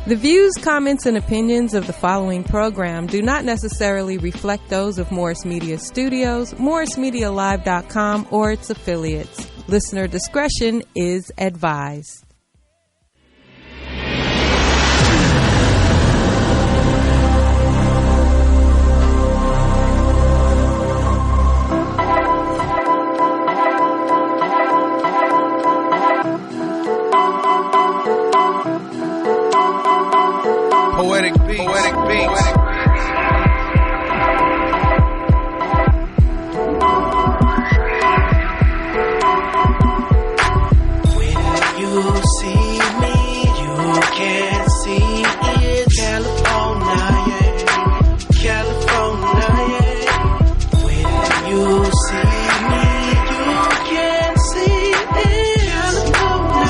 The views, comments, and opinions of the following program do not necessarily reflect those of Morris Media Studios, MorrisMediaLive.com, or its affiliates. Listener discretion is advised. Poetic beats. When you see me, you can see it. California, California. When you see me, you can see it. California.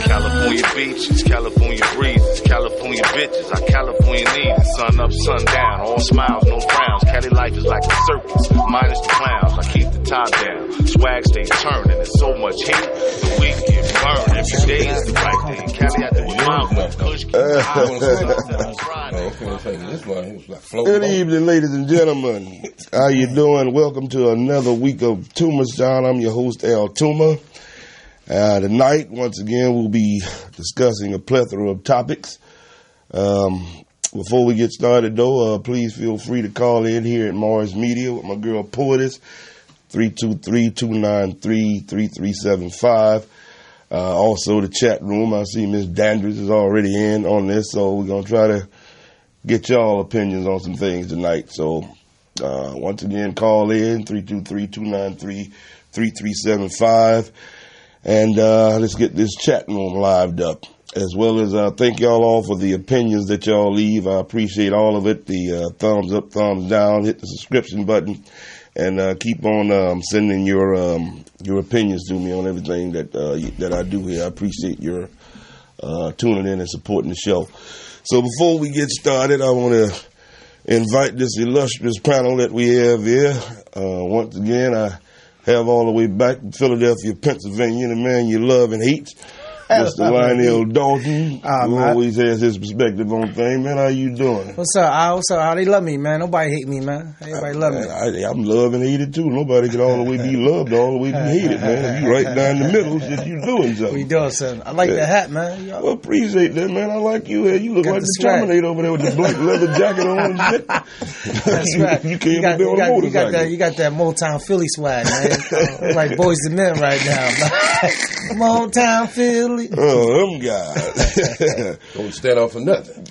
California beaches, California breezes, California bitches, our California needs. Sun up, sun down, all smiles, no frowns. Cali life is like a circus, minus the clowns. I keep the top down, swag stays turning. There's so much heat, the week get burned. Every day is the right day. Cali out there with my Good evening, ladies and gentlemen. How you doing? Welcome to another week of Toomer's Town. I'm your host, Al Toomer. Tonight, once again, we'll be discussing a plethora of topics. Before we get started, though, please feel free to call in here at Morris Media with my girl Poetess, 323-293-3375. Also, the chat room. I see Miss Dandridge is already in on this, so we're going to try to get y'all opinions on some things tonight. So, once again, call in, 323-293-3375. And let's get this chat room lived up, as well as thank y'all all for the opinions that y'all leave. I appreciate all of it. The thumbs up, thumbs down, hit the subscription button, and keep on sending your opinions to me on everything that I do here. I appreciate your tuning in and supporting the show. So before we get started, I want to invite this illustrious panel that we have here. Once again, I have all the way back from Philadelphia, Pennsylvania, the man you love and hate, Mr. Lionel Dalton, who always has his perspective on things. Man, how you doing? What's up, Al? What's up, Al? They love me, man. Nobody hate me, man. Everybody love me. I'm loved and hated, too. Nobody can all the way be loved, all the way be hated, man. You right down the middle, just you doing something. We doing something. I like that hat, man. Well, appreciate that, man. I like you. You look like the Terminator over there with the black leather jacket on and shit. That's right. You came up there on a motorcycle. You got that Motown Philly swag, man. Like Boys to Men right now. Motown Philly. Oh, them guys. Don't stand out for nothing.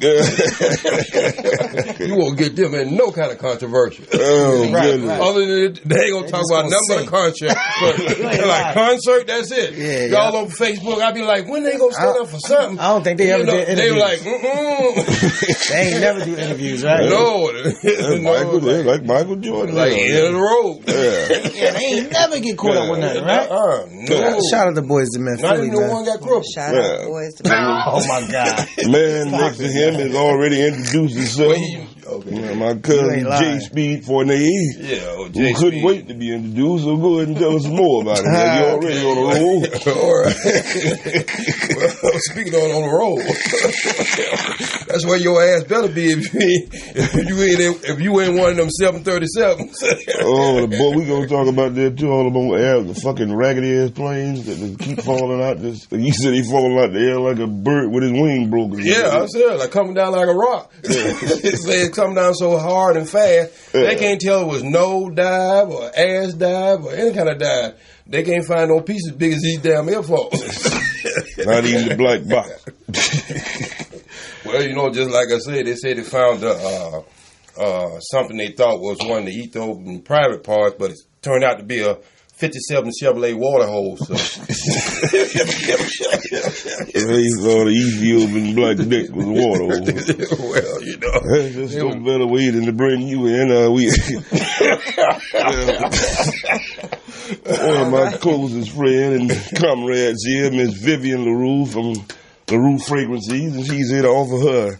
You won't get them in no kind of controversy. Oh, right. Other than they ain't gonna talk about nothing but a concert. Like concert, that's it. Yeah, y'all over Facebook, I be like, when they gonna stand up for something? I don't think they ever did interviews. They were like, They ain't never do interviews, right? No. Like Michael Jordan. Like end of the road. Yeah, they ain't never get caught up with nothing, right? No. Shout out to Boys to Men. Not even the one got crippled. Shout out Boys to Men. Oh my God. Man next to him has already introduced himself. My cousin J Speed Fournier, who couldn't wait to be introduced, so go ahead and tell us more about it. You're already on the roll. All right. Well, speaking on the roll, that's where your ass better be if you ain't one of them 737s. Oh, boy, we gonna talk about that too. All about the fucking raggedy ass planes that just keep falling out. You said he falling out the air like a bird with his wing broken. Yeah, I said like coming down like a rock. It come down so hard and fast, they can't tell it was no dive or ass dive or any kind of dive. They can't find no piece as big as these damn airfoils. Not even the black box. Well, just like I said, they said they found something they thought was one of the Ethiopian private parts, but it turned out to be a 57 Chevrolet water hose. So. He thought the Ethiopian black dick was a water hose. Well, That's just no better way than to bring you in. One of my closest friends and comrades here, Miss Vivian LaRue from LaRue Fragrances, and she's here to offer her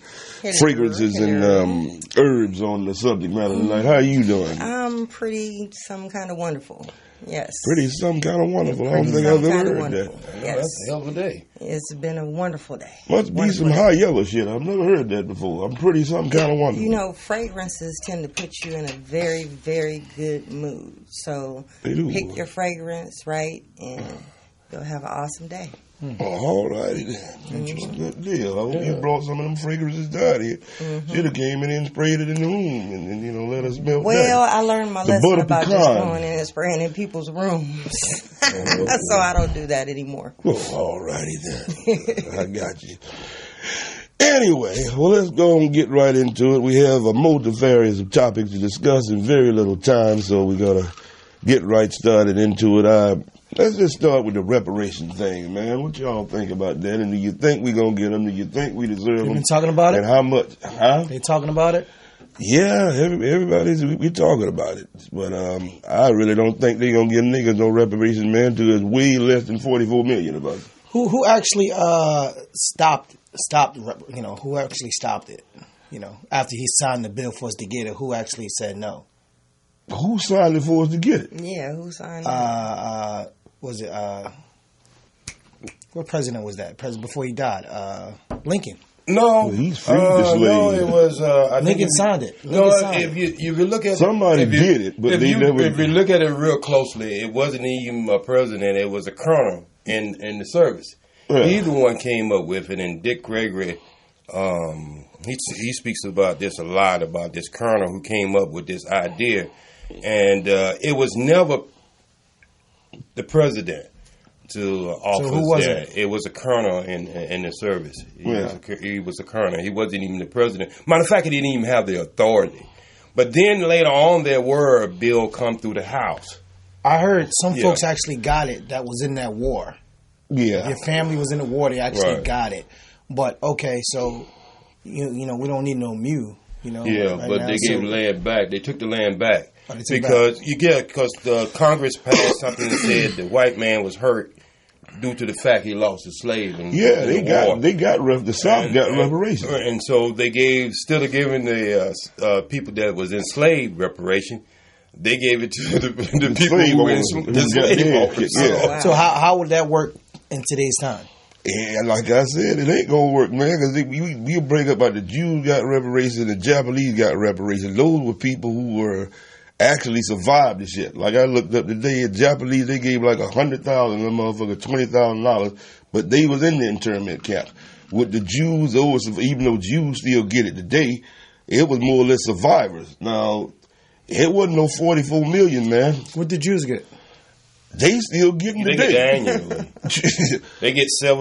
fragrances and herbs on the subject matter tonight. How are you doing? I'm pretty some kind of wonderful. Yes. Pretty some kind of wonderful. I don't think I've ever heard that. Yes. That's a hell of a day. It's been a wonderful day. Must be some high yellow shit. I've never heard that before. I'm pretty some kind of wonderful. You know, fragrances tend to put you in a very, very good mood. So pick your fragrance right, and you'll have an awesome day. Oh, all righty then. Good deal. I hope you brought some of them fragrances down here. Should have came in and sprayed it in the room and let us smell Well, that. I learned my lesson about just going in and spraying in people's rooms. So I don't do that anymore. Oh, all righty then. I got you. Anyway, well, let's go and get right into it. We have a multifarious of topics to discuss in very little time, so we got to get right started into it. Let's just start with the reparation thing, man. What y'all think about that? And do you think we're going to get them? Do you think we deserve them? They've been talking about and it? How much? Huh? They talking about it? Yeah, we're talking about it. But I really don't think they're going to give niggas no reparation, man, to it's way less than $44 million about it. Who actually stopped, who actually stopped it? You know, after he signed the bill for us to get it, who actually said no? Who signed it for us to get it? Yeah, who signed it? Was it what president was that? President before he died, Lincoln. No, well, he's freed the slave. No, it was. I think Lincoln signed it. If you look at somebody did it, but they never. If you look at it real closely, it wasn't even a president; it was a colonel in the service. Yeah. He the one came up with it, and Dick Gregory. He speaks about this a lot, about this colonel who came up with this idea, and it was never the president to offer who was that. It was a colonel in the service. He was a colonel. He wasn't even the president. Matter of fact, he didn't even have the authority. But then later on, there were a bill come through the House. I heard some folks actually got it that was in that war. Yeah. Your family was in the war, they actually got it. But, okay, so, you know, we don't need no Mew, you know. Yeah, right but now, they gave land back. They took the land back. Because the Congress passed something that said the white man was hurt due to the fact he lost a slave. The South got reparations, and so they instead of giving the people that was enslaved reparation, they gave it to the people who were enslaved. So how would that work in today's time? And like I said, it ain't gonna work, man, because we'll bring up about the Jews got reparations, the Japanese got reparations. Those were people who were actually survived the shit. Like I looked up today, the Japanese, they gave like $100,000, them motherfucker $20,000, but they was in the internment camp. With the Jews, even though Jews still get it today, it was more or less survivors. Now, it wasn't no 44 million, man. What did Jews get? They still getting today. They get annually. They get $5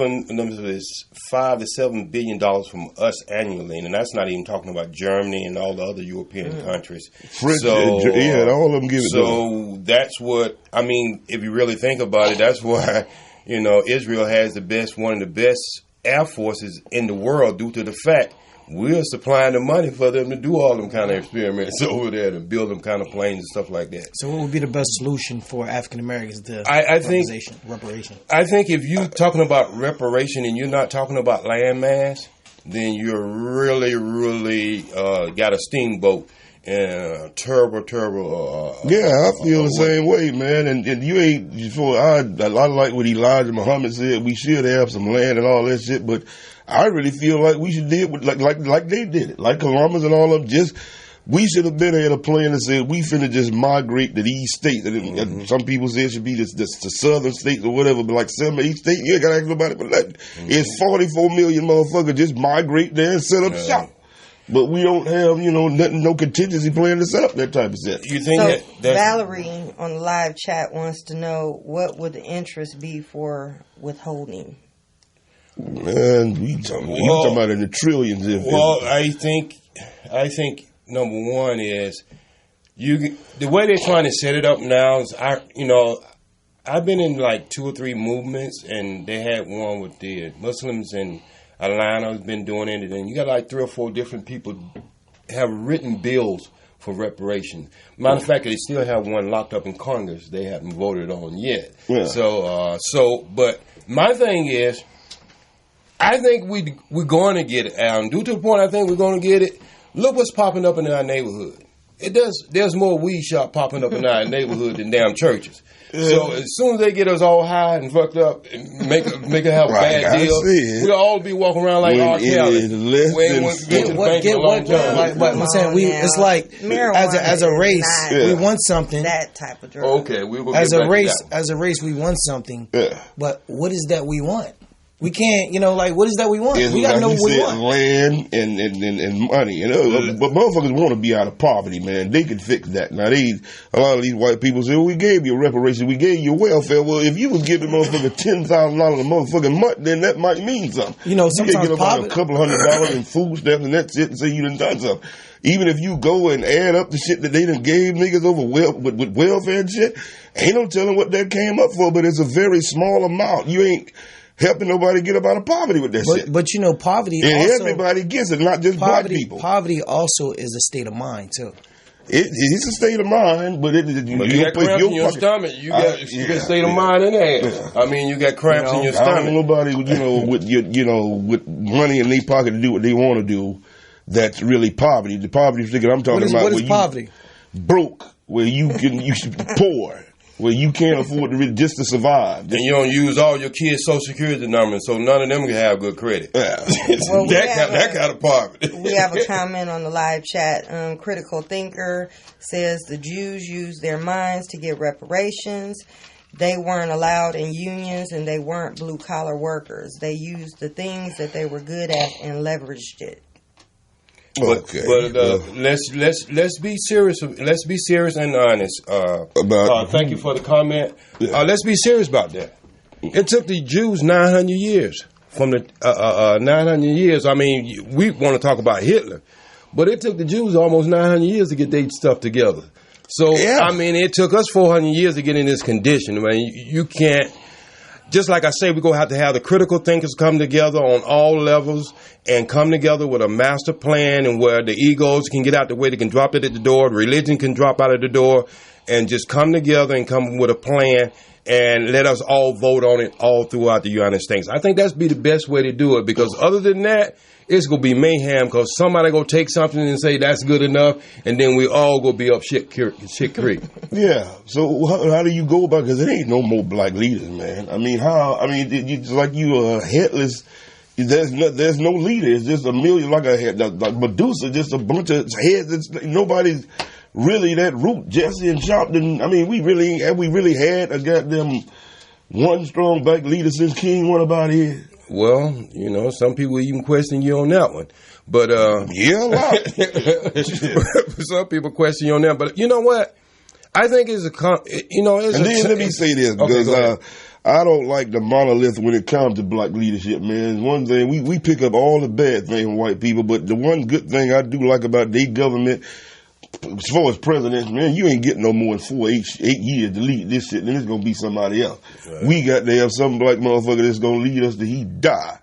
to $7 billion from us annually, and that's not even talking about Germany and all the other European countries. French, all of them give it. So that's what I mean. If you really think about it, that's why Israel has one of the best air forces in the world, due to the fact we're supplying the money for them to do all them kind of experiments over there, to build them kind of planes and stuff like that. So what would be the best solution for African Americans to reparation? I think if you're talking about reparation and you're not talking about land mass, then you're really, really got a steamboat. And terrible. I feel the same way, man. And you ain't. I like what Elijah Muhammad said. We should have some land and all that shit, but I really feel like we should do it like they did it, like Columbus and all of them. We should have been at a plan that said we finna just migrate to these states. Mm-hmm. Some people say it should be the southern states or whatever, but like 7 or 8 states, you ain't gotta ask nobody. But it's 44 million motherfuckers just migrate there and set up shop. But we don't have, no contingency plan to set up that type of set. You think that's Valerie on the live chat wants to know, what would the interest be for withholding? Man, you talking about in the trillions. I think number one is the way they're trying to set it up now is I've been in like 2 or 3 movements, and they had one with the Muslims in Atlanta has been doing it, and you got like 3 or 4 different people have written bills for reparations. Matter of fact, they still have one locked up in Congress they haven't voted on yet. Yeah. But my thing is, I think we're going to get it, Alan. Due to the point I think we're going to get it, look what's popping up in our neighborhood. There's more weed shop popping up in our neighborhood than damn churches. So as soon as they get us all high and fucked up and make us have a bad deal, we'll all be walking around like R. Kelly. We ain't want to get to the bank in a long time. But I'm saying it's like as a race, we want something. That type of drug. Okay, we will as a race, we want something. Yeah. But what is that we want? We can't, what is that we want? We got to know what we want. Land and money. But motherfuckers want to be out of poverty, man. They can fix that. Now, a lot of these white people say, well, we gave you reparations, we gave you welfare. Well, if you was giving motherfucker $10,000 a motherfucking month, then that might mean something. Sometimes you get about a couple $100 in food stamps and that's it, and say you done something. Even if you go and add up the shit that they done gave niggas over with welfare and shit, ain't no telling what that came up for, but it's a very small amount. You ain't helping nobody get up out of poverty with that shit. But poverty and also, everybody gets it, not just black people. Poverty also is a state of mind, too. It's a state of mind, but you got cramps in your stomach. You got a state of mind in there. I mean, you got cramps in your stomach. I don't know nobody, with money in their pocket to do what they want to do. That's really poverty. The poverty figure I'm talking about. What is poverty? Broke, where you should be poor. Well, you can't afford just to survive. And you don't use all your kids' Social Security numbers, so none of them can have good credit. Yeah. Well, that kind of poverty. We have a comment on the live chat. Critical Thinker says the Jews used their minds to get reparations. They weren't allowed in unions, and they weren't blue-collar workers. They used the things that they were good at and leveraged it. But let's be serious. Let's be serious and honest. Thank you for the comment. Let's be serious about that. It took the Jews 900 years. From the 900 years, I mean, we want to talk about Hitler, but it took the Jews almost 900 years to get their stuff together. So I mean, it took us 400 years to get in this condition. I mean, you can't. Just like I say, we're going to have the critical thinkers come together on all levels and come together with a master plan, and where the egos can get out the way, they can drop it at the door, religion can drop out of the door, and just come together and come with a plan and let us all vote on it all throughout the United States. I think that's be the best way to do it, because other than that, it's going to be mayhem, because somebody going to take something and say that's good enough, and then we all going to be up shit creek. Yeah. So how do you go about it? Because there ain't no more black leaders, man. I mean, it's like you are headless. There's no leader. It's just a million, like Medusa, just a bunch of heads. Nobody's really that root. Jesse and Sharpton. I mean, we really had a goddamn one strong black leader since King. What about here? Well, some people even question you on that one. But yeah, a lot. Some people question you on that. But you know what? I think it's let me say this, because I don't like the monolith when it comes to black leadership, man. One thing, we pick up all the bad things from white people, but the one good thing I do like about their government, as far as presidents, man, you ain't getting no more than 8 years to lead this shit, then it's going to be somebody else. Right. We got to have some black motherfucker that's going to lead us till he die.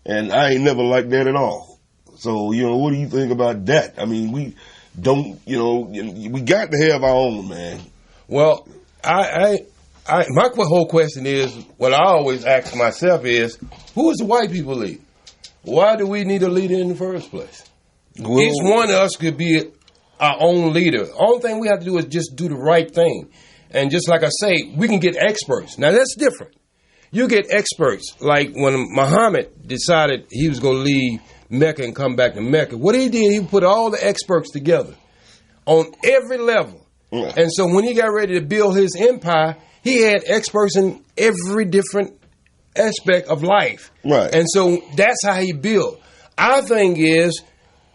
And I ain't never liked that at all. So, what do you think about that? I mean, we don't, we got to have our own, man. Well, my whole question is, what I always ask myself is, who is the white people lead? Why do we need a leader in the first place? Well, each one of us could be our own leader. The only thing we have to do is just do the right thing. And just like I say, we can get experts. Now, that's different. You get experts. Like when Muhammad decided he was going to leave Mecca and come back to Mecca, what he did, he put all the experts together on every level. Yeah. And so when he got ready to build his empire, he had experts in every different aspect of life. Right. And so that's how he built. Our thing is,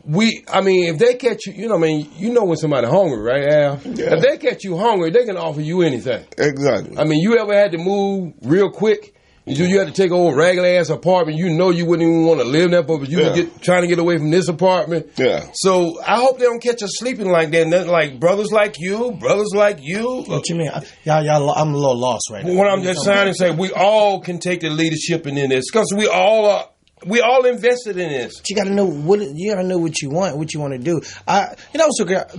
if they catch you, when somebody's hungry, right, Al? Yeah. If they catch you hungry, they can offer you anything. Exactly. I mean, you ever had to move real quick? You had to take an old ragged-ass apartment. You know you wouldn't even want to live there, but you were trying to get away from this apartment. Yeah. So I hope they don't catch us sleeping like that. And they're like brothers like you. What you mean? Y'all, I'm a little lost right now. What I'm just trying to say, we all can take the leadership in this, because we all invested in this. But you gotta know what you want to do.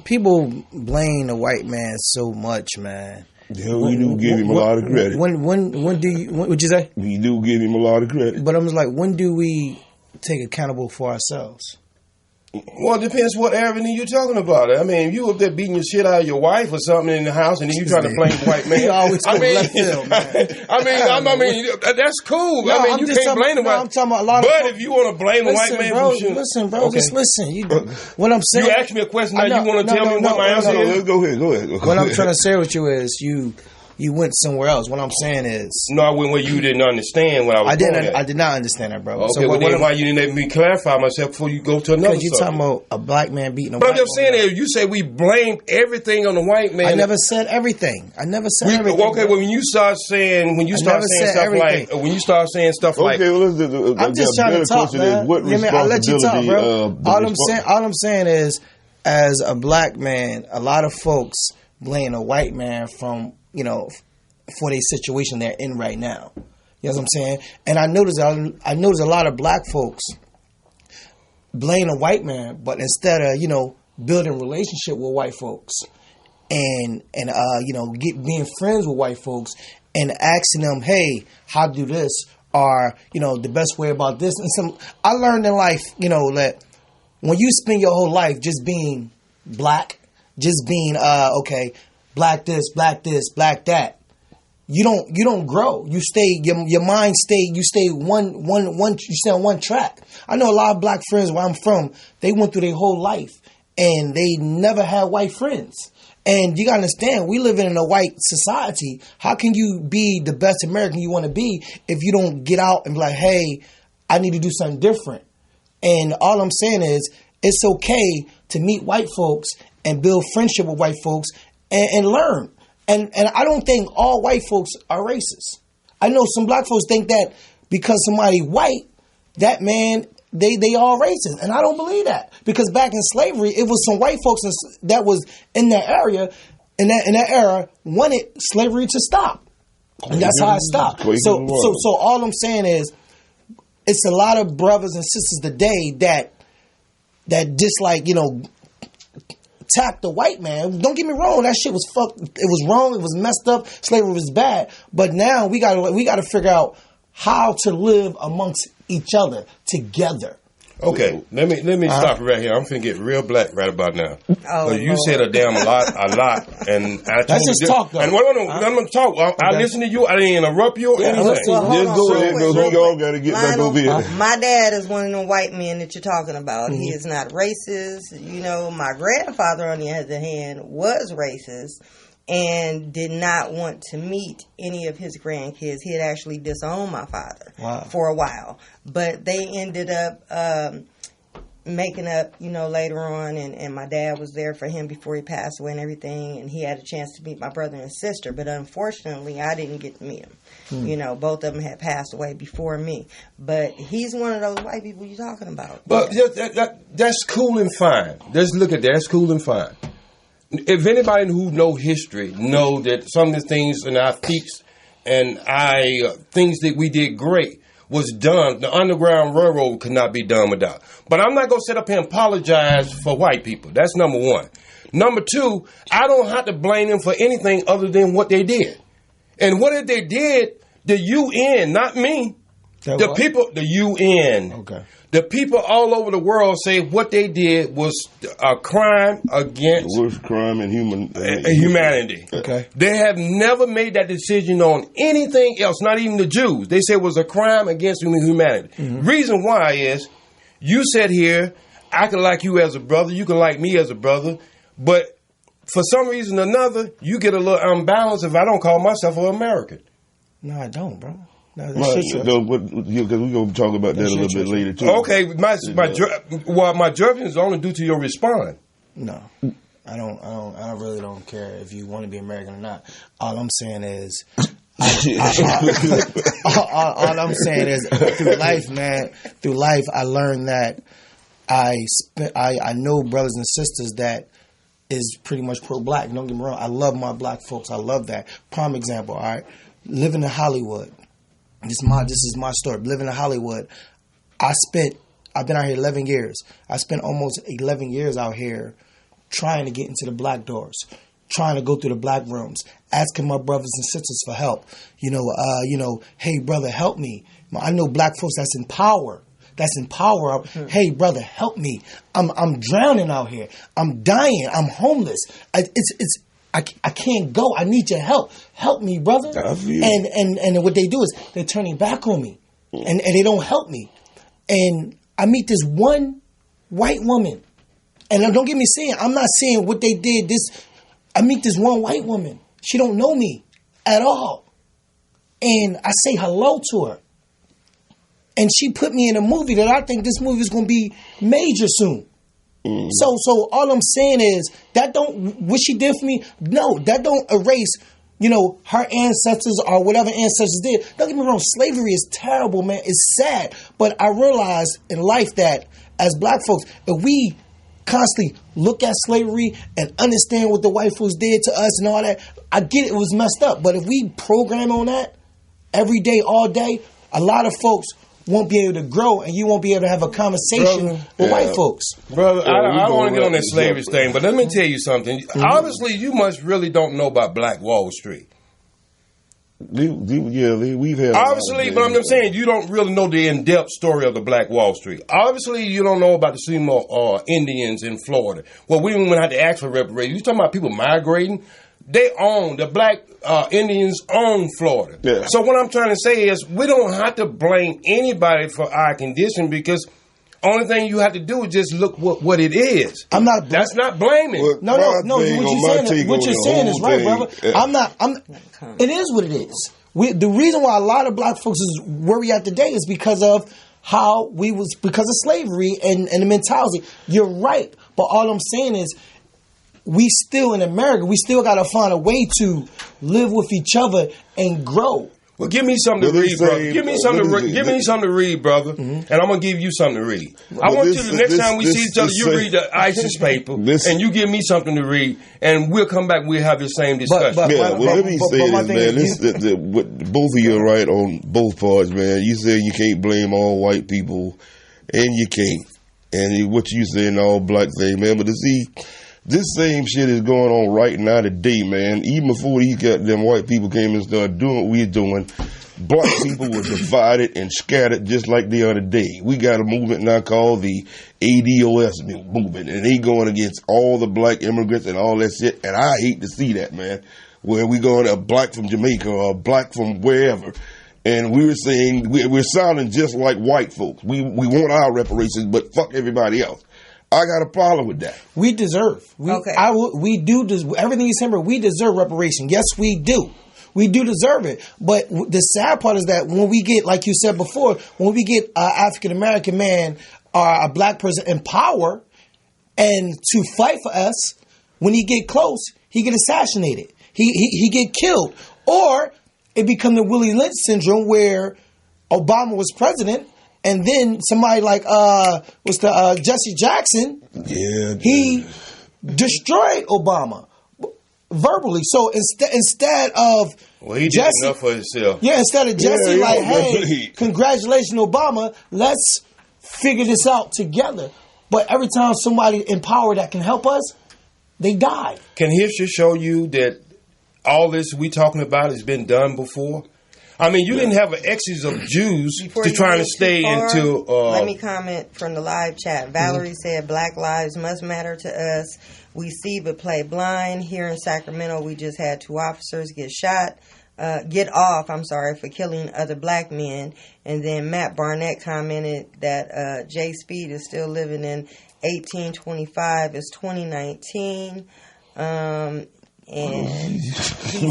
People blame the white man so much, man. Yeah, we do give him a lot of credit. When do you? What would you say? We do give him a lot of credit. But I'm just like, when do we take accountable for ourselves? Well, it depends what avenue you're talking about. I mean, you up there beating the shit out of your wife or something in the house, and then you trying to blame the white man. You always go I mean, left field, man. I mean, that's cool. No, I mean, I'm you just can't blame the white. I'm talking about a lot of. But if you want to blame the white man bro, for shit, listen, bro, okay. just listen. What I'm saying. You asked me a question. Now you want to tell me what my answer is? Go ahead. What I'm trying to say with you is you went somewhere else. What I'm saying is, No, I went where you didn't understand what I was going at. I did not understand that, bro. Okay, So well then why you didn't let me clarify myself before you go to another Because you're subject? talking about a black man beating a But white I'm just saying that you say we blame everything on the white man. I never said everything. everything. Okay, well when you start saying stuff like Okay, well, let's do. I'm just trying to talk, man. What I'll let you talk, bro. responsibility? All I'm saying is, as a black man, a lot of folks blame a white man for the situation they're in right now. You know what I'm saying? And I notice a lot of black folks blame a white man, but instead of building relationship with white folks and being friends with white folks and asking them, hey, how to do this, or the best way about this. And I learned in life, that when you spend your whole life just being black, just being black this, black that. You don't grow. You stay your mind stay. You stay you stay on one track. I know a lot of black friends where I'm from. They went through their whole life and they never had white friends. And you gotta understand, we live in a white society. How can you be the best American you want to be if you don't get out and be like, hey, I need to do something different? And all I'm saying is, it's okay to meet white folks and build friendship with white folks and learn. And I don't think all white folks are racist. I know some black folks think that because somebody white, that man, they all racist. And I don't believe that. Because back in slavery, it was some white folks that was in that area, in that era, wanted slavery to stop. And that's how it stopped. So all I'm saying is, it's a lot of brothers and sisters today that dislike, attack the white man. Don't get me wrong, that shit was fucked. It was wrong. It was messed up. Slavery was bad. But now we gotta figure out how to live amongst each other together. Okay, let me stop right here. I'm finna get real black right about now. Oh, you said a lot, and I Let's just talk though. And I'm gonna talk. I listen to you. I didn't interrupt you or anything. Well, Just go ahead, because we all got to get back over here. My dad is one of them white men that you're talking about. He is not racist. My grandfather, on the other hand, was racist and did not want to meet any of his grandkids. He had actually disowned my father for a while. But they ended up making up, later on. And my dad was there for him before he passed away and everything. And he had a chance to meet my brother and sister. But unfortunately, I didn't get to meet him. Both of them had passed away before me. But he's one of those white people you're talking about. But that's cool and fine. Let's look at that. That's cool and fine. If anybody who know history know that some of the things in our peaks and things that we did great was done, the Underground Railroad could not be done without. But I'm not going to sit up here and apologize for white people. That's number one. Number two, I don't have to blame them for anything other than what they did. And what they did, the UN, not me, people, the UN. Okay. The people all over the world say what they did was a crime against The worst crime in humanity. Okay. They have never made that decision on anything else, not even the Jews. They say it was a crime against humanity. Mm-hmm. Reason why is, you sit here, I can like you as a brother, you can like me as a brother, but for some reason or another, you get a little unbalanced if I don't call myself an American. No, I don't, bro. No, because we're going to talk about that a little bit later too. Okay, my judgment is only due to your response. No, I really don't care if you want to be American or not. All I'm saying is, all I'm saying is, through life, man, I learned that I know brothers and sisters that is pretty much pro-black. Don't get me wrong. I love my black folks. I love that. Prime example. All right, living in Hollywood. This is my story. Living in Hollywood, I've been out here 11 years. I spent almost 11 years out here trying to get into the black doors, trying to go through the black rooms, asking my brothers and sisters for help. Hey brother, help me. I know black folks that's in power. Hey brother, help me. I'm drowning out here. I'm dying. I'm homeless. I can't go. I need your help. Help me, brother. And what they do is they're turning back on me, and they don't help me. And I meet this one white woman, and don't get me saying, I'm not saying what they did. I meet this one white woman. She don't know me at all, and I say hello to her, and she put me in a movie that I think this movie is going to be major soon. So all I'm saying is what she did for me. No, that don't erase, her ancestors or whatever ancestors did. Don't get me wrong, slavery is terrible, man. It's sad, but I realize in life that as black folks, if we constantly look at slavery and understand what the white folks did to us and all that, I get it was messed up. But if we program on that every day, all day, a lot of folks won't be able to grow, and you won't be able to have a conversation with white folks. Brother, I don't want to get on that slavery thing, but let me tell you something. Obviously, you must really don't know about Black Wall Street. We've had. Obviously, but I'm just saying, you don't really know the in-depth story of the Black Wall Street. Obviously, you don't know about the Seminole Indians in Florida. Well, we didn't even have to ask for reparations. You talking about people migrating? The black Indians own Florida. Yeah. So what I'm trying to say is we don't have to blame anybody for our condition, because only thing you have to do is just look what it is. That's not blaming. Well, no. What you're saying is right, brother. Yeah. It is what it is. The reason why a lot of black folks is where we at today is because of because of slavery and the mentality. You're right, but all I'm saying is, we still in America, we still got to find a way to live with each other and grow. Well, give me something to read, brother. Give me something to read, brother, and I'm going to give you something to read. I want you to, next time we see each other, you read the ISIS paper, and you give me something to read, and we'll come back and we'll have the same discussion. Let me say this, man. Both of you are right on both parts, man. You say you can't blame all white people, and you can't. And what you saying, all black thing, man. But to see, this same shit is going on right now today, man. Even before these goddamn white people came and started doing what we're doing, black people were divided and scattered just like they are today. We got a movement now called the ADOS movement, and they going against all the black immigrants and all that shit, and I hate to see that, man, where we going a black from Jamaica or a black from wherever, and we're saying, we're sounding just like white folks. We want our reparations, but fuck everybody else. I got a problem with that. We deserve. We do. Everything you said, we deserve reparation. Yes, we do. We do deserve it. But the sad part is that when we get, like you said before, when we get an African American man or a black person in power and to fight for us, when he get close, he get assassinated. He get killed, or it become the Willie Lynch syndrome where Obama was president. And then somebody like Jesse Jackson, he destroyed Obama verbally. So instead of he did enough for himself. Yeah, instead of Jesse hey, congratulations, Obama, let's figure this out together. But every time somebody in power that can help us, they die. Can history show you that all this we talking about has been done before? I mean, you didn't have an exodus of Jews to trying to stay into... let me comment from the live chat. Valerie said, Black lives must matter to us. We see but play blind. Here in Sacramento, we just had 2 officers get off for killing other black men. And then Matt Barnett commented that Jay Speed is still living in 1825. It's 2019. And he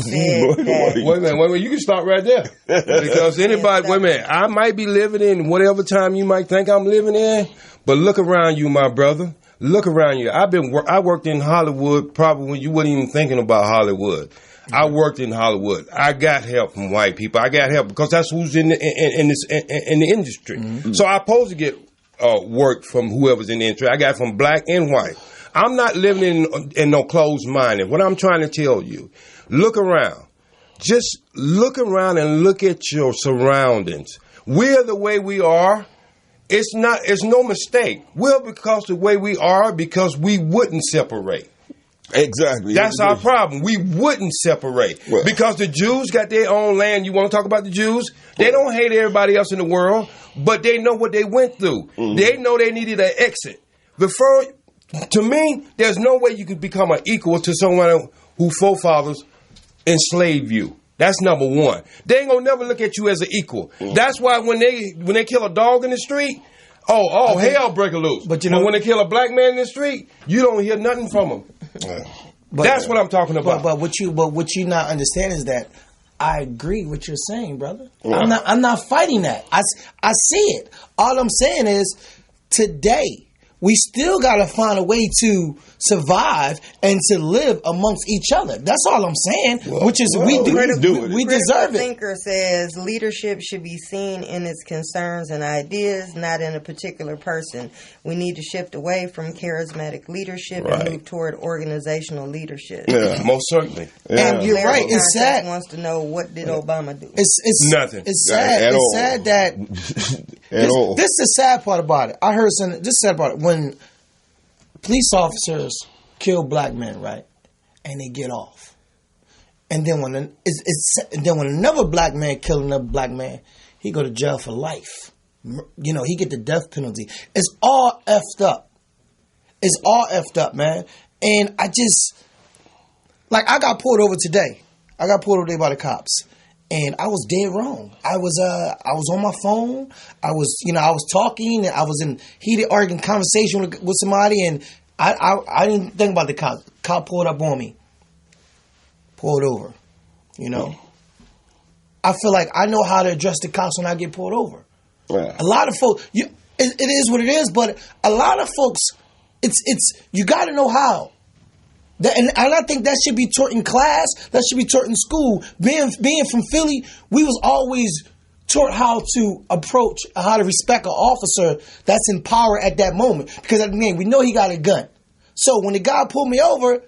said that... Wait a minute, you can stop right there. Because anybody, I might be living in whatever time you might think I'm living in, but look around you, my brother. Look around you. I worked in Hollywood probably when you weren't even thinking about Hollywood. I worked in Hollywood. I got help from white people. I got help because that's who's in the industry. Mm-hmm. So I supposed to get work from whoever's in the industry. I got it from black and white. I'm not living in no closed minded. What I'm trying to tell you, look around. Just look around and look at your surroundings. We're the way we are. It's no mistake. We're because the way we are because we wouldn't separate. Exactly. That's our problem. We wouldn't separate Well. because the Jews got their own land. You want to talk about the Jews? They don't hate everybody else in the world, but they know what they went through. They know they needed an exit. To me, there's no way you could become an equal to someone who forefathers enslaved you. That's number one. They ain't gonna never look at you as an equal. That's why when they kill a dog in the street, hell break loose. But when they kill a black man in the street, you don't hear nothing from them. That's what I'm talking about. But what you not understand is that I agree with what you're saying, brother. Yeah. I'm not fighting that. I see it. All I'm saying is today we still got to find a way to survive and to live amongst each other. That's all I'm saying. We deserve it. Thinker says leadership should be seen in its concerns and ideas, not in a particular person. We need to shift away from charismatic leadership and move toward organizational leadership. Yeah, most certainly. Yeah. And you're right. It's sad. Wants to know what did Obama do? It's nothing. It's sad. It's sad that this is the sad part about it. I heard something. This is sad about it. When police officers kill black men, right, and they get off, and then when another black man kill another black man, he go to jail for life. You know, he get the death penalty. It's all effed up. It's all effed up, man. And I just I got pulled over today. I got pulled over today by the cops. And I was dead wrong. I was on my phone. I was talking. And I was in heated arguing conversation with somebody, and I didn't think about the cop. Cop pulled up on me, pulled over. You know, I feel like I know how to address the cops when I get pulled over. Yeah. A lot of folks, it is what it is, but a lot of folks, it's you got to know how. And I think that should be taught in class. That should be taught in school. Being from Philly, we was always taught how to approach, how to respect an officer that's in power at that moment. Because at the end, we know he got a gun. So when the guy pulled me over,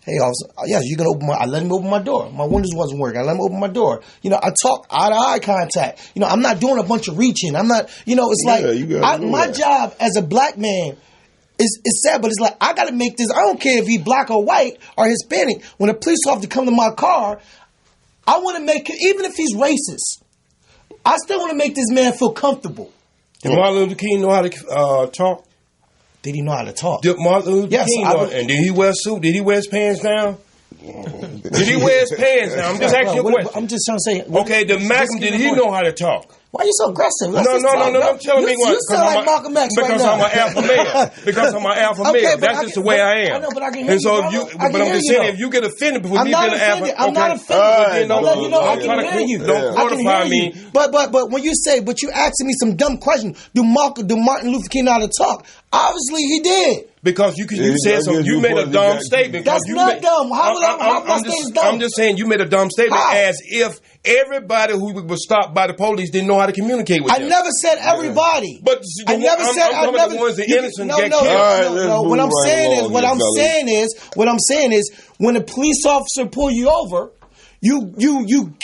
hey officer, yes, you can open I let him open my door. My windows wasn't working. I let him open my door. You know, I talk eye-to-eye contact. You know, I'm not doing a bunch of reaching. I'm not, it's my job as a black man. It's sad, but it's like, I got to make this. I don't care if he's black or white or Hispanic. When a police officer come to my car, I want to make it, even if he's racist, I still want to make this man feel comfortable. Did Martin Luther King know how to talk? Did he know how to talk? Did Martin Luther King and did he wear a suit? Did he wear his pants down? Did he wear his pants down? I'm just asking you a question. I'm just trying to say. Okay, Malcolm, did he know how to talk? Why are you so aggressive? No. I'm telling me what. You sound like Malcolm X right now. I'm an alpha male. Because I'm an alpha male. That's just the way I am. I know, but I can hear you. But I'm just saying, if you get offended with me being an alpha, I'm not offended. I can hear you. Don't qualify me. But when you say, but you asking me some dumb question, do Martin Luther King know how to talk? Obviously, he did. Because you said something, you made a dumb statement. That's not dumb. How am I dumb? I'm just saying you made a dumb statement as if everybody who was stopped by the police didn't know how to communicate with them. I never said everybody. But I never said the ones that innocent get killed. No. What I'm saying is when a police officer pull you over, you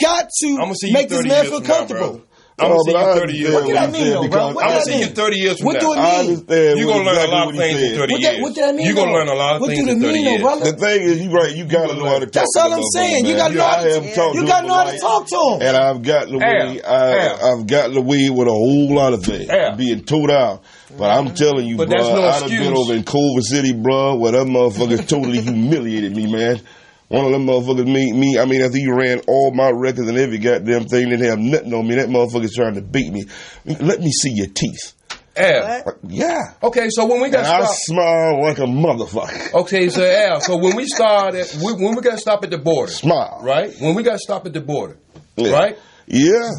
got to make this man feel comfortable. I'm going to see you 30 years. What did I mean, though, bro? I'm going to see you 30 years from now. What do it mean? You're going to learn a lot of things in 30 years. What did I mean? You're going to learn a lot of things in 30 years. The thing is, you're right. You got to know how to talk. That's all I'm saying. You got to know how to talk to him. And I've gotten away with a whole lot of things. Being towed out. But I'm telling you, bro, I'd have been over in Culver City, bro, where them motherfuckers totally humiliated me, man. One of them motherfuckers made me, after you ran all my records and every goddamn thing, didn't have nothing on me. That motherfucker's trying to beat me. Let me see your teeth. Yeah. Okay, so when we got I smile like a motherfucker. Okay, so Al, so when we started, when we got to stop at the border. Smile. Right? When we got to stop at the border. Yeah. Right? Yeah.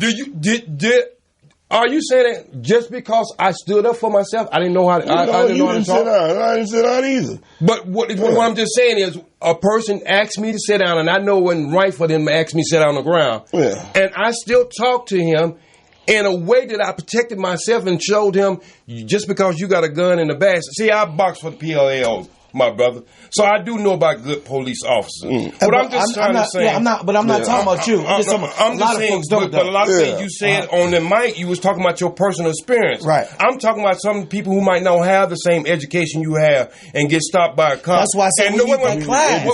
Are you saying that just because I stood up for myself, I didn't know how to talk? I didn't sit down either. But what I'm just saying is, a person asked me to sit down, and I know it wasn't right for them to ask me to sit down on the ground. Yeah. And I still talked to him in a way that I protected myself and showed him, just because you got a gun in the back. See, I boxed for the PLL my brother. So I do know about good police officers. But I'm just trying to say. Yeah, I'm not talking about you. I'm just saying, but a lot of things you said on the mic, you was talking about your personal experience. Right. I'm talking about some people who might not have the same education you have and get stopped by a cop. That's why I said that class.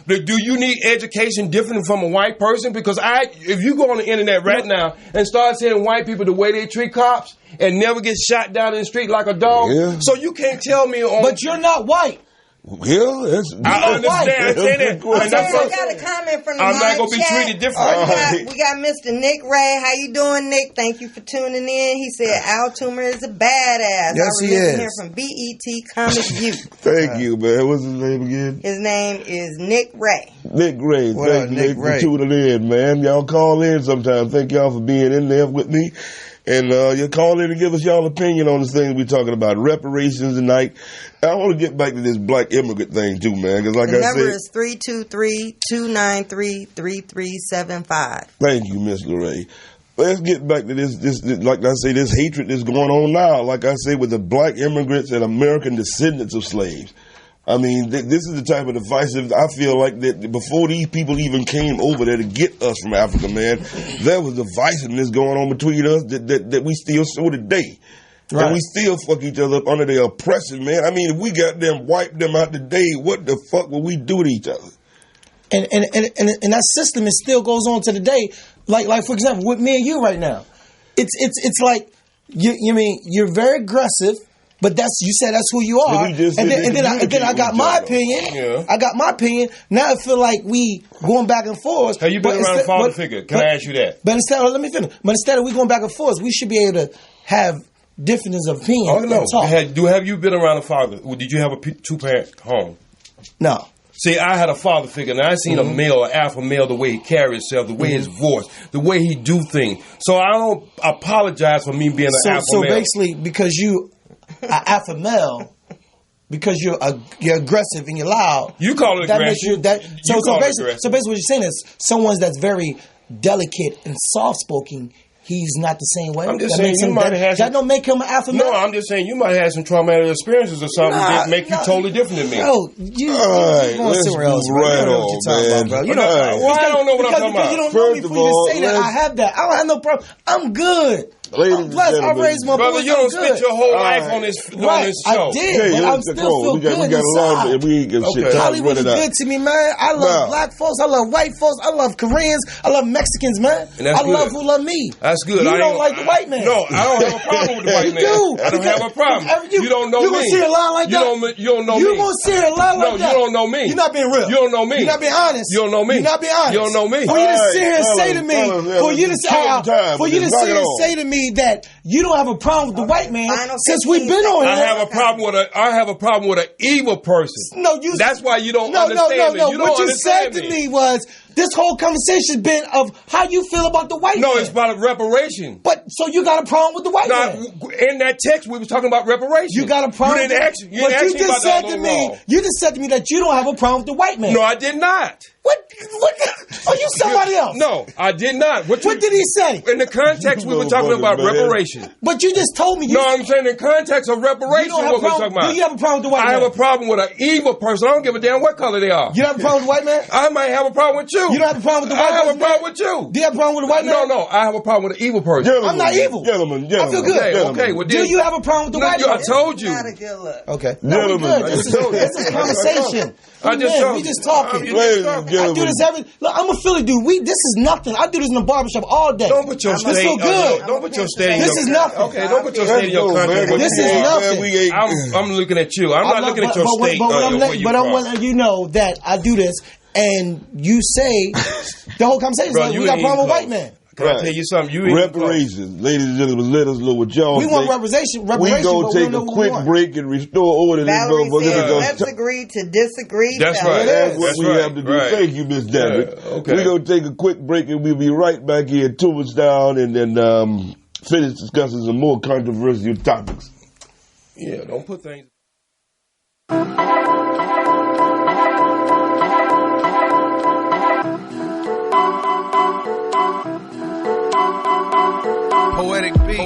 Wait. Do you need education different from a white person? Because if you go on the internet right now and start saying white people the way they treat cops and never get shot down in the street like a dog, so you can't tell me on. But you're not white. Yeah, I understand. I got a comment from the I'm not going to be treated different. We got Mr. Nick Ray. How you doing, Nick? Thank you for tuning in. He said Al Toomer is a badass. Yes, he is. Him from BET Comic View. Thank you, man. What's his name again? His name is Nick Ray. Nick Ray. Thank you, Nick, for tuning in, man. Y'all call in sometime. Thank y'all for being in there with me. And you call in and give us y'all opinion on this thing we're talking about, reparations tonight. I want to get back to this black immigrant thing too, man, because the number is 323-293-3375. Thank you, Miss LeRae. Let's get back to this, like I say, this hatred that's going on now, like I say, with the black immigrants and American descendants of slaves. I mean, this is the type of divisive, I feel like that before these people even came over there to get us from Africa, man, there was divisiveness going on between us that we still show today. Right. And we still fuck each other up under their oppression, man. I mean, if we got them, wiped them out today, what the fuck would we do to each other? And that system is still goes on to the day. Like for example, with me and you right now, it's like you mean you're very aggressive. But you said that's who you are, and then I got my opinion. Yeah. I got my opinion. Now I feel like we going back and forth. Have you been around a father figure? Can I ask you that? But let me finish. But instead of we going back and forth, we should be able to have differences of opinion. Oh no! Have you been around a father? Did you have a 2-parent home? No. See, I had a father figure, and I seen a male, an alpha male, the way he carry himself, the way his voice, the way he do things. So I don't apologize for me being an alpha male. So basically, because you an alpha male, because you're aggressive and you're loud. You call it aggression. So basically what you're saying is someone that's very delicate and soft spoken. He's not the same way. I'm just saying you might have had that don't make him an alpha male. No, I'm just saying you might have had some traumatic experiences or something that make you totally different than me. No, you're going somewhere else. Right on, man. Bro. You know, I don't know what I'm talking about. You don't know me before you say that. I have that. I don't have no problem. I'm good. I'm blessed. I raised my brother. Boys, you don't spend your whole life on this show. I did, but I'm still feel good inside. Hollywood is good to me, man. I love black folks. I love white folks. I love Koreans. I love Mexicans, man. I love who love me. That's good. You don't like the white man. No, I don't have a problem with the white man. I don't have a problem. You don't know me. You gonna see a lie like that? You don't know me. You gonna see a lie like that? No, you don't know me. You're not being real. You don't know me. You're not being honest. You don't know me. You're not being honest. You don't know me. For you to sit here and say to me, for you to sit here and say to me that you don't have a problem with the white man since we've been on here. I have a problem with an evil person. No, that's why you don't understand me. No. What you said to me was this whole conversation's been of how you feel about the white man. No, it's about reparation. But so you got a problem with the white man? In that text, we was talking about reparation. You got a problem. You didn't ask me about you just said to me that you don't have a problem with the white man. No, I did not. What? Are you somebody else? No, I did not. What did he say? In the context, we were talking about reparation. But you just told me. No, I'm saying in the context of reparation, what we're talking about. Do you have a problem with the white man? I have a problem with an evil person. I don't give a damn what color they are. You have a problem with the white man? I might have a problem with you. You don't have a problem with the white man? I have a problem with you. Do you have a problem with the white man? No, I have a problem with an evil person. I'm not evil. Gentlemen. I feel good. Okay. Well, do you have a problem with the white man? I told you. Not a good look. Okay. No, we good. This is a conversation. We just talking. I do this every. Look, I'm a Philly dude. This is nothing. I do this in the barbershop all day. Don't put your state. This so good. Don't put your state. This is nothing. Okay, don't put your state in your country. This is nothing. I'm looking at you. I'm not looking at your state. But I'm letting you know that I do this, and you say the whole conversation is like we got a problem with white man. Can I tell you something? Reparations. Ladies and gentlemen, let us know what y'all think. We want reparation. We gonna take a quick break and restore order. Valerie said, let's agree to disagree. That's right. That's what we have to do. Right. Thank you, Miss David. Okay. We're gonna take a quick break and we'll be right back here at Toomer Down and then finish discussing some more controversial topics. Yeah, don't put things. Poetic beats.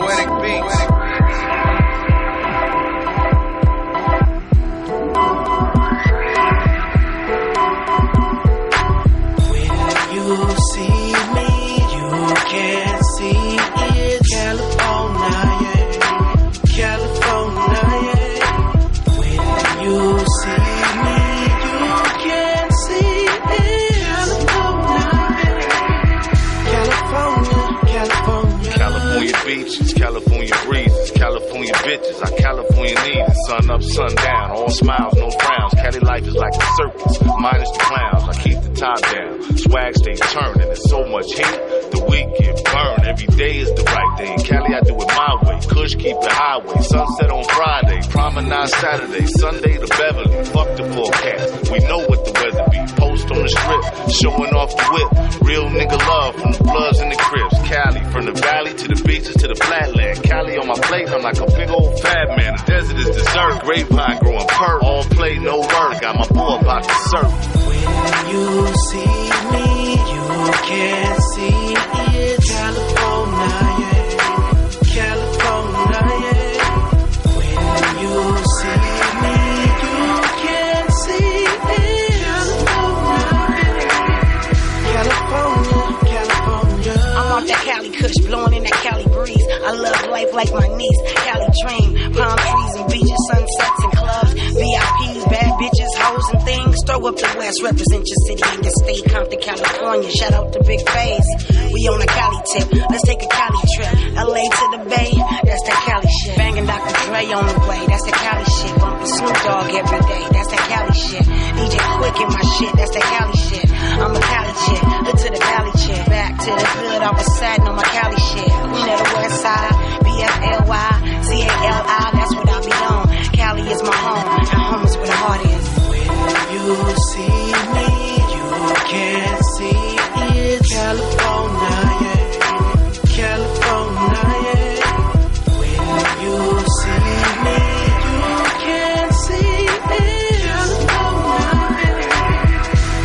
bitches, I California need it. Sun up, sun down, all smiles, no frowns. Cali life is like a circus, minus the clowns. I keep the top down, swag stay turning. There's so much heat, the week get burned. Every day is the right day. In Cali, I do it my way. Kush keep the highway. Sunset on Friday, promenade Saturday, Sunday to Beverly. Fuck the forecast. We know what the weather be. Post on the strip, showing off the whip. Real nigga love from the Bloods and the Crips. Cali, from the valley to the beaches to the flatland. Cali on my plate, I'm like a big old fat man. The desert is dessert. Grapevine growing perp. All play, no work. Got my boy about to surf. When you see me, you can see it's California, yeah. California, yeah. When you see me, you can see it's California, California. I'm off that Cali Kush, blowing in that Cali breeze. I love life like my niece, Cali dream. Palm trees and beaches, sunsets and clubs, VIPs, bad bitches, hoes and things. Throw up the West, represent your city and your state. Compton, California, shout out to Big Face. We on a Cali tip, let's take a Cali trip. LA to the Bay, that's that Cali shit. Banging Dr. Dre on the way, that's that Cali shit. Bumping Snoop Dogg every day, that's that Cali shit. DJ Quick in my shit, that's that Cali shit. I'm a Cali chick, look to the Cali chick. Back to the hood, I was satin on my Cali shit. Queen of the West Side, BFLY, CALI, that's what I be on. Cali is my home, and home is where the heart is. You see me, you can see it's California, yeah. California, yeah. When you see me, you can see it's California,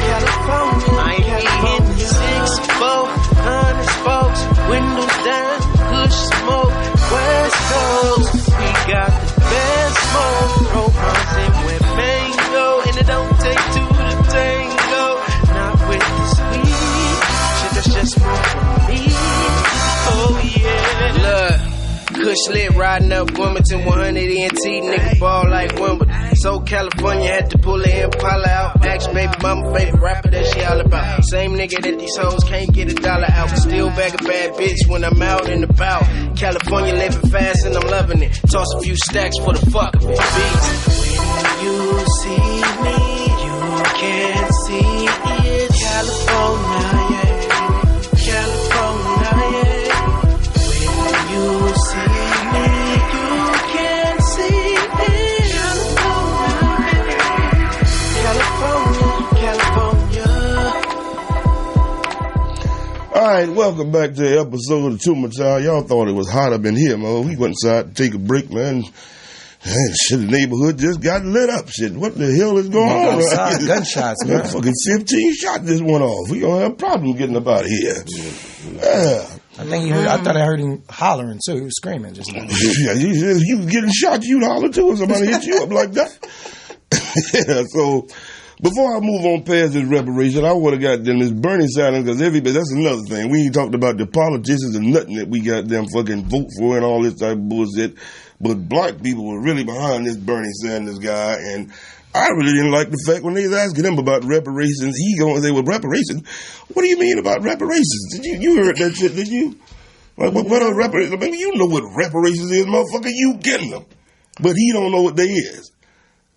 California. I ain't in 6-400 folks, windows down, good smoke, West Coast. We got the best smoke, romance and with mango, and it don't take two to tango. Not with the sweet shit, that's just more for me. Oh yeah. Look, Kush lit riding up Wilmington 100 NT, nigga ball like Wimbledon. So California had to pull the Impala out. Ask baby mama favorite rapper that she all about. Same nigga that these hoes can't get $1 out. Still bag a bad bitch when I'm out and about. California living fast and I'm loving it. Toss a few stacks for the fuck of it. Beats. When you see me, you can see it's California, yeah. California, yeah. When you see me, you can see it's California, California. All right, welcome back to the episode of Toomer Child. Y'all thought it was hot up in here, man. We went inside to take a break, man. Man, shit, the neighborhood just got lit up. Shit, what the hell is going on? Outside, gunshots, man. Fucking 15 shots just went off. We gonna have a problem getting up out of here. Yeah. I think he heard. I thought I heard him hollering too. He was screaming just now. Yeah, you was getting shot, you'd holler too, and somebody hit you up like that. Yeah, so before I move on past this reparation, I would have got them this Bernie silence, because everybody, that's another thing. We ain't talked about the politicians and nothing that we got them fucking vote for and all this type of bullshit. But black people were really behind this Bernie Sanders guy, and I really didn't like the fact when they was asking him about reparations, he gonna say, well, reparations? What do you mean about reparations? Did you heard that shit, did you? Like, what are reparations? I mean, you know what reparations is, motherfucker. You getting them. But he don't know what they is.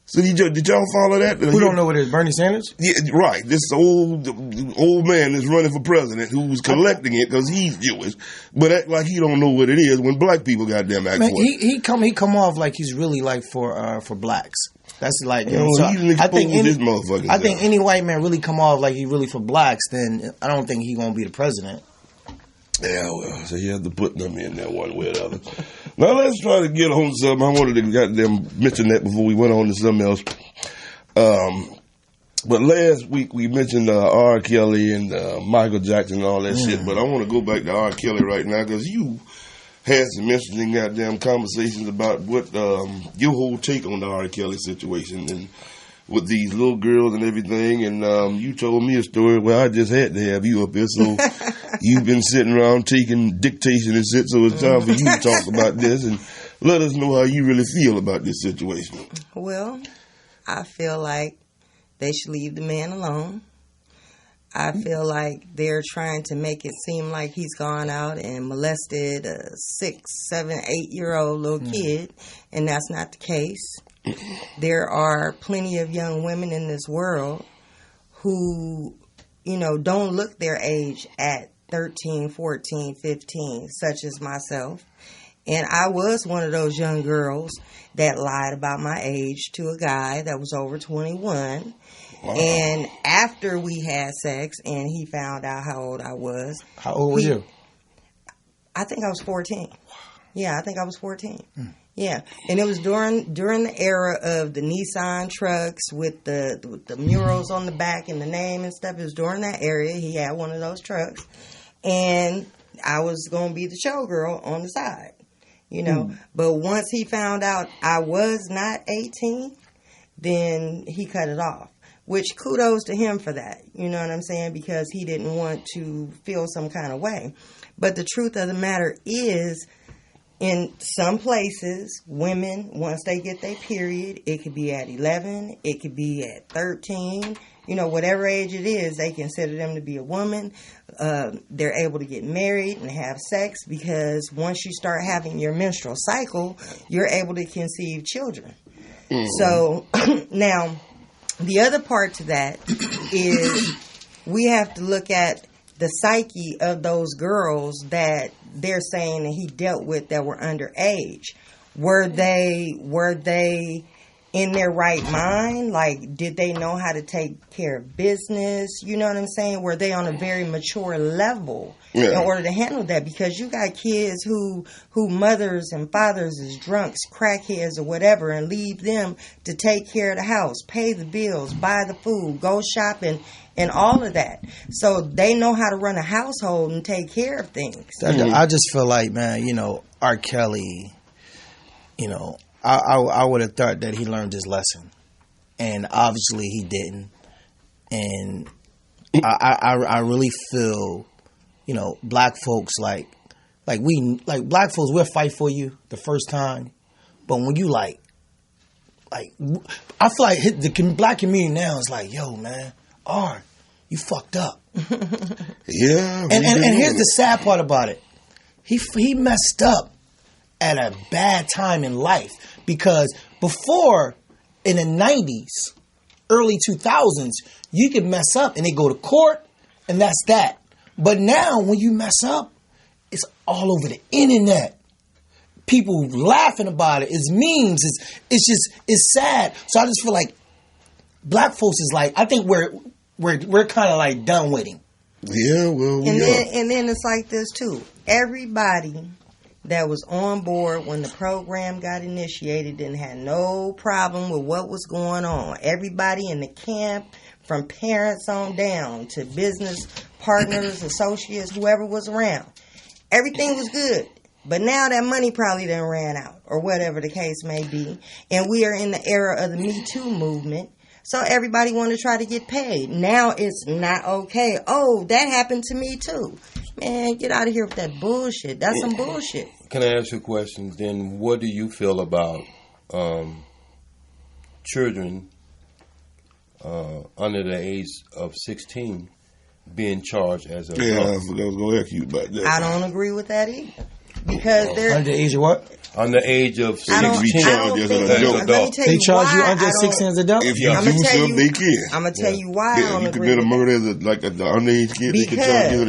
So did y'all follow that? Who don't know what it is? Bernie Sanders? Yeah, right. This old man that's running for president who's collecting it because he's Jewish, but act like he don't know what it is when black people got them act for it. He come off like he's really like for blacks. That's like so I think this motherfucker. I think any white man really come off like he really for blacks, then I don't think he gonna be the president. Yeah, well, so you have to put them in there one way or the other. Now let's try to get on something. I wanted to goddamn mention that before we went on to something else. But last week we mentioned R. Kelly and Michael Jackson and all that shit. But I want to go back to R. Kelly right now because you had some interesting goddamn conversations about what your whole take on the R. Kelly situation and with these little girls and everything, and you told me a story where I just had to have you up here, so you've been sitting around taking dictation and shit, so it's time for you to talk about this and let us know how you really feel about this situation. Well, I feel like they should leave the man alone. I feel like they're trying to make it seem like he's gone out and molested a 6, 7, 8-year-old little kid, and that's not the case. There are plenty of young women in this world who, don't look their age at 13, 14, 15, such as myself. And I was one of those young girls that lied about my age to a guy that was over 21. Wow. And after we had sex and he found out how old I was. How old were you? I think I was 14. Yeah, I think I was 14. Yeah. And it was during the era of the Nissan trucks with the murals on the back and the name and stuff. It was during that area. He had one of those trucks. And I was going to be the showgirl on the side. But once he found out I was not 18, then he cut it off. Which kudos to him for that, you know what I'm saying? Because he didn't want to feel some kind of way. But the truth of the matter is, in some places, women, once they get their period, it could be at 11, it could be at 13, whatever age it is, they consider them to be a woman. They're able to get married and have sex because once you start having your menstrual cycle, you're able to conceive children. So, now, the other part to that is we have to look at the psyche of those girls that they're saying that he dealt with that were underage. Were they in their right mind? Like, did they know how to take care of business? You know what I'm saying? Were they on a very mature level in order to handle that? Because you got kids who mothers and fathers is drunks, crackheads or whatever, and leave them to take care of the house, pay the bills, buy the food, go shopping, and all of that. So they know how to run a household and take care of things. I just feel like, man, R. Kelly, I would have thought that he learned his lesson, and obviously he didn't. And I really feel, black folks black folks, we'll fight for you the first time, but when you I feel like the black community now is like, yo, man, R, you fucked up. Yeah. And here's the sad part about it, he messed up at a bad time in life. Because before, in the 90s, early 2000s, you could mess up and they go to court, and that's that. But now, when you mess up, it's all over the internet. People laughing about it. It's memes. It's sad. So I just feel like black folks is like, I think we're kind of like done with him. Yeah, well, and then it's like this too. Everybody that was on board when the program got initiated and had no problem with what was going on. Everybody in the camp, from parents on down to business partners, associates, whoever was around, everything was good. But now that money probably done ran out, or whatever the case may be. And we are in the era of the Me Too movement. So everybody want to try to get paid. Now it's not okay. Oh, that happened to me too. Man, get out of here with that bullshit. That's some bullshit. Can I ask you a question? Then what do you feel about children under the age of 16 being charged as a I was going to ask you about that. I don't agree with that either. Because they're... Under the age of what? Under the age of 16. They charge you under 16 as an adult? If you do something, they can. I'm going to tell you why I don't agree with that. You commit a murder as an underage kid, they can charge you.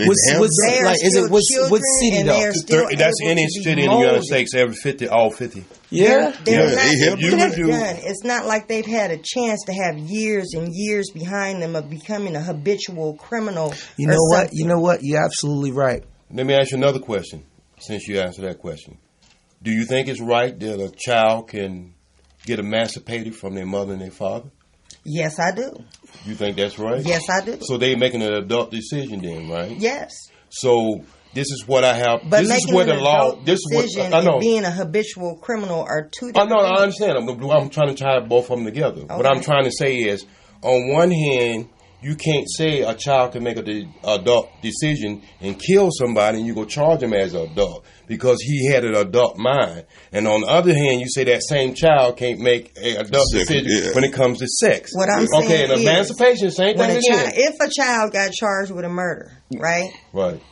What city though? That's any city in the United States, all 50. Yeah. It's not like they've had a chance to have years and years behind them of becoming a habitual criminal. You know what? You're absolutely right. Let me ask you another question, since you answered that question. Do you think it's right that a child can get emancipated from their mother and their father? Yes, I do. You think that's right? Yes, I do. So they're making an adult decision then, right? Yes. So this is what I have. But this making is where an the law. adult This is decision what I know. And being a habitual criminal are two I different know. things. I understand. I'm trying to tie both of them together. Okay. What I'm trying to say is, on one hand, you can't say a child can make an adult decision and kill somebody and you go charge him as an adult because he had an adult mind. And on the other hand, you say that same child can't make an adult decision when it comes to sex. What I'm saying and emancipation, same thing again. If a child got charged with a murder, right? Right.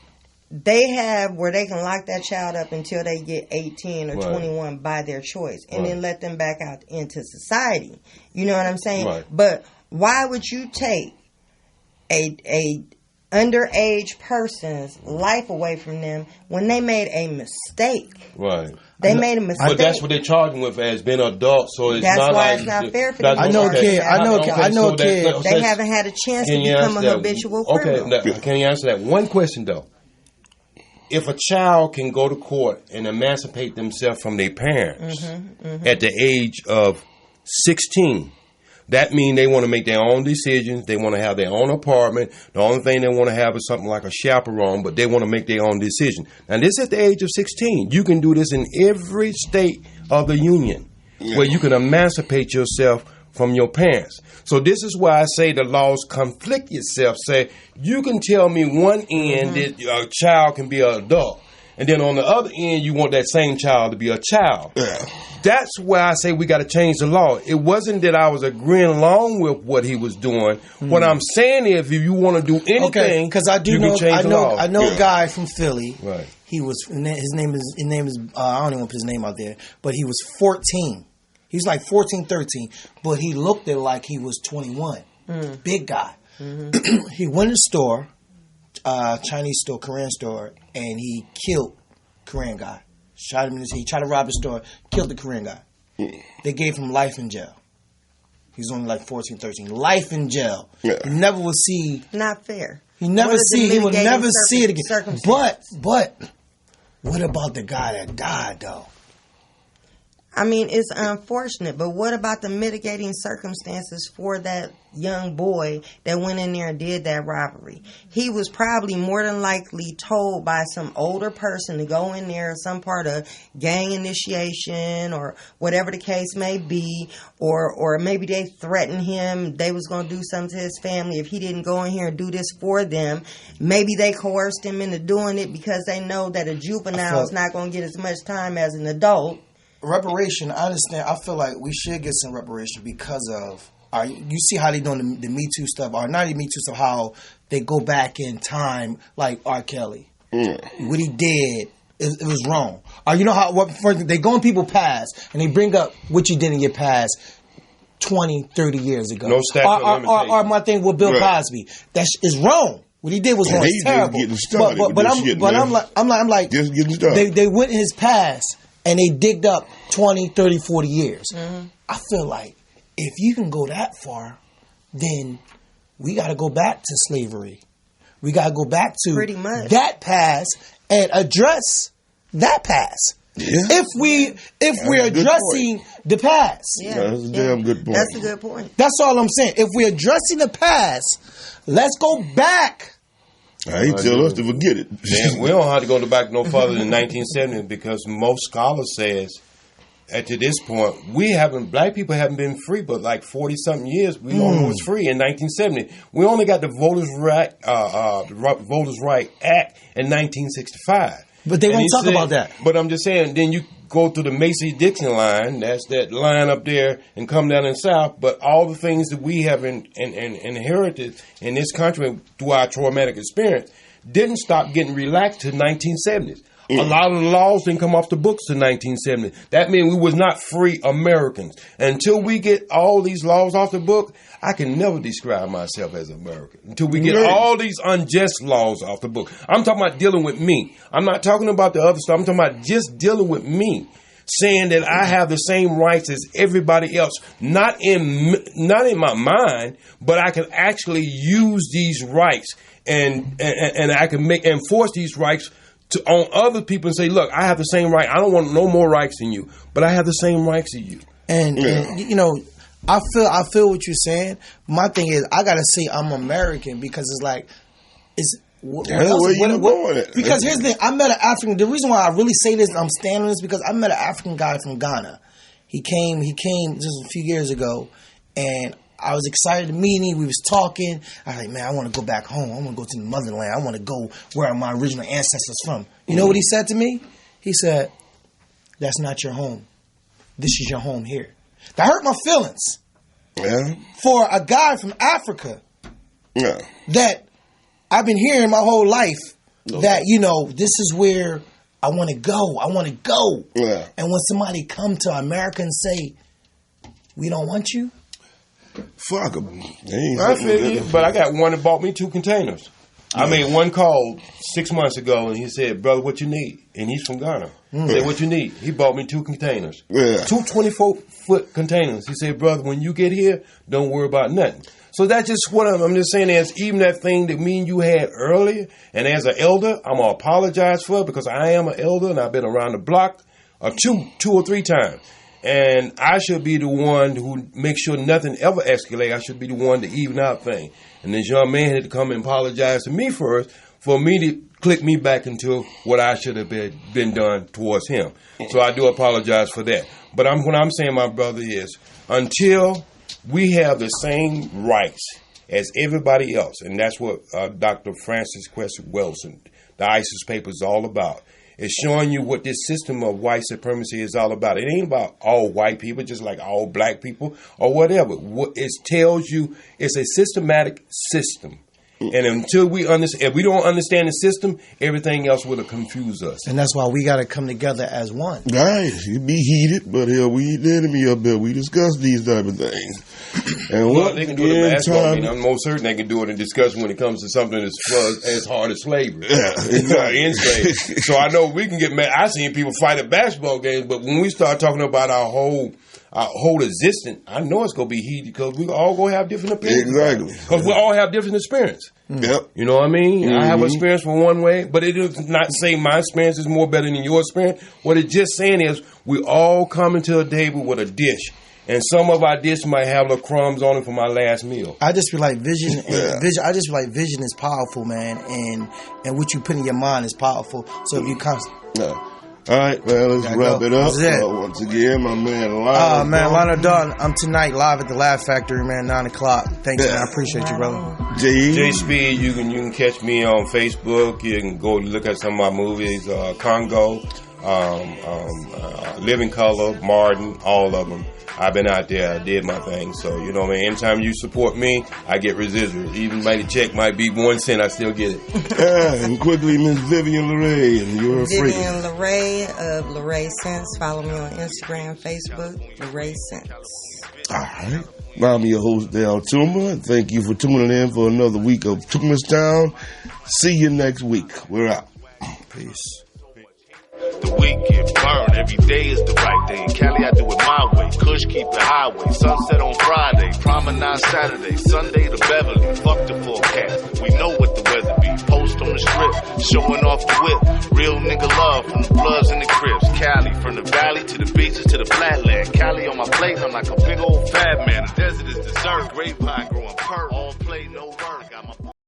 They have where they can lock that child up until they get 18 or 21 by their choice and then let them back out into society. You know what I'm saying? Right. But why would you take a underage person's life away from them when they made a mistake? Right. They made a mistake. But that's what they're charging with as being adults. So it's that's not why like it's not fair for them. I know a kid. They haven't had a chance to become a habitual criminal. Okay, can you answer that? One question though. If a child can go to court and emancipate themselves from their parents at the age of 16, that means they want to make their own decisions. They want to have their own apartment. The only thing they want to have is something like a chaperone, but they want to make their own decision. Now, this is at the age of 16. You can do this in every state of the union where you can emancipate yourself from your parents. So this is why I say the laws conflict itself. Say, you can tell me one end that a child can be an adult, and then on the other end, you want that same child to be a child. Yeah. That's why I say we got to change the law. It wasn't that I was agreeing along with what he was doing. What I'm saying is, if you want to do anything, because I do know, I know a guy from Philly. Right. He was his name is I don't even want to put his name out there, but he was 14. He was like 14, 13, but he looked at like he was 21. Big guy. He went to the store, Chinese store, Korean store, and he killed Korean guy. Shot him in his head. He tried to rob a store, killed the Korean guy. They gave him life in jail. He's only like 14, 13. Life in jail. Yeah. He never will see. Not fair. He will never see it again. But what about the guy that died though? I mean, it's unfortunate, but what about the mitigating circumstances for that young boy that went in there and did that robbery? He was probably more than likely told by some older person to go in there, some part of gang initiation or whatever the case may be, or maybe they threatened him, they was going to do something to his family if he didn't go in here and do this for them. Maybe they coerced him into doing it because they know that a juvenile is not going to get as much time as an adult. Reparation, I understand. I feel like we should get some reparation because of you see how they doing the Me Too stuff, or not even Me Too stuff, how they go back in time, like R. Kelly. What he did, it was wrong. Or you know how for instance, they go in people's past and they bring up what you did in your past 20, 30 years ago. No statute of limitations. Or my thing with Bill Cosby. That is wrong. What he did was wrong. It's terrible. But I'm like just getting started. They went in his past and they digged up 20, 30, 40 years. I feel like if you can go that far, then we got to go back to slavery. We got to go back to that past and address that past. Yeah. If we're addressing the past. Yeah. That's a damn good point. That's a good point. That's all I'm saying. If we're addressing the past, let's go back. He tell us to forget it. We don't have to go back no further than 1970 because most scholars says at to this point black people haven't been free but like 40-something years. We only was free in 1970. We only got the Voters' Right Act in 1965. But they won't talk about that. But I'm just saying, then you go through the Macy-Dixon line, that's that line up there, and come down in the South. But all the things that we have inherited in this country through our traumatic experience didn't stop getting relaxed to 1970s. A lot of the laws didn't come off the books to 1970. That means we was not free Americans. Until we get all these laws off the book, I can never describe myself as American. Until we get all these unjust laws off the book. I'm talking about dealing with me. I'm not talking about the other stuff. I'm talking about just dealing with me. Saying that I have the same rights as everybody else. Not in my mind, but I can actually use these rights and I can enforce these rights on other people and say, look, I have the same right. I don't want no more rights than you, but I have the same rights as you. And you know, I feel what you're saying. My thing is, I gotta say I'm American because it's like, because here's the thing. I met an African. The reason why I really say this, and I'm standing on this, because I met an African guy from Ghana. He came just a few years ago, and I was excited to meet him. We was talking. I was like, man, I want to go back home. I want to go to the motherland. I want to go where my original ancestors from. You know what he said to me? He said, that's not your home. This is your home here. That hurt my feelings. Yeah. For a guy from Africa. Yeah. That I've been hearing my whole life that, you know, this is where I want to go. I want to go. Yeah. And when somebody come to America and say, we don't want you. Fuck them. I feel you, but I got one that bought me 2 containers. I made one call 6 months ago, and he said, brother, what you need? And he's from Ghana. He said, what you need? He bought me 2 containers. Yeah. 2 24-foot containers. He said, brother, when you get here, don't worry about nothing. So that's just what I'm just saying is even that thing that me and you had earlier, and as an elder, I'm going to apologize for it because I am an elder, and I've been around the block 2 or 3 times. And I should be the one who makes sure nothing ever escalates. I should be the one to even out things. And this young man had to come and apologize to me first for me to click me back into what I should have been done towards him. So I do apologize for that. But what I'm saying, my brother, is until we have the same rights as everybody else, and that's what Dr. Francis Quest Wilson, the ISIS paper, is all about. It's showing you what this system of white supremacy is all about. It ain't about all white people, just like all black people or whatever. What it tells you, it's a systematic system. And until we understand, if we don't understand the system, everything else will confuse us. And that's why we got to come together as one. Right. It be heated, but hell, we ain't the enemy up there. We discuss these type of things. And well, they can do it in basketball. I mean, I'm most certain they can do it in discussion when it comes to something as hard as slavery. Yeah, exactly. In slavery. So I know we can get mad. I've seen people fight at basketball games, but when we start talking about our whole existence, I know it's going to be heated because we all going to have different opinions. Exactly. Because we all have different experience. Yep. You know what I mean? Mm-hmm. I have experience from one way, but it is not saying my experience is more better than your experience. What it's just saying is we all come into a table with a dish. And some of our dish might have little crumbs on it from our last meal. I just feel like vision. I just feel like vision is powerful, man, and what you put in your mind is powerful. So if you all right, man, let's wrap it up. Once again, my man, Lionel Dawn. I'm tonight live at the Laugh Factory, man, 9 o'clock. Thanks, man. I appreciate you, brother. J Speed, you can catch me on Facebook. You can go look at some of my movies, Congo, Living Color, Martin, all of them. I've been out there, I did my thing. So, you know what I mean? Anytime you support me, I get residuals. Even the check might be 1 cent, I still get it. And quickly, Miss Vivian LeRae, and you're free. Vivian LeRae of LeRae Sense. Follow me on Instagram, Facebook, LeRae Sense. All right. I'm your host, Dale Toomer. Thank you for tuning in for another week of Toomerstown. See you next week. We're out. Peace. The week get burned, every day is the right day. In Cali, I do it my way. Kush keep it highway. Sunset on Friday, promenade Saturday, Sunday to Beverly. Fuck the forecast, we know what the weather be. Post on the strip, showing off the whip. Real nigga love from the Bloods and the Crips. Cali, from the valley to the beaches to the flatland. Cali on my plate, I'm like a big old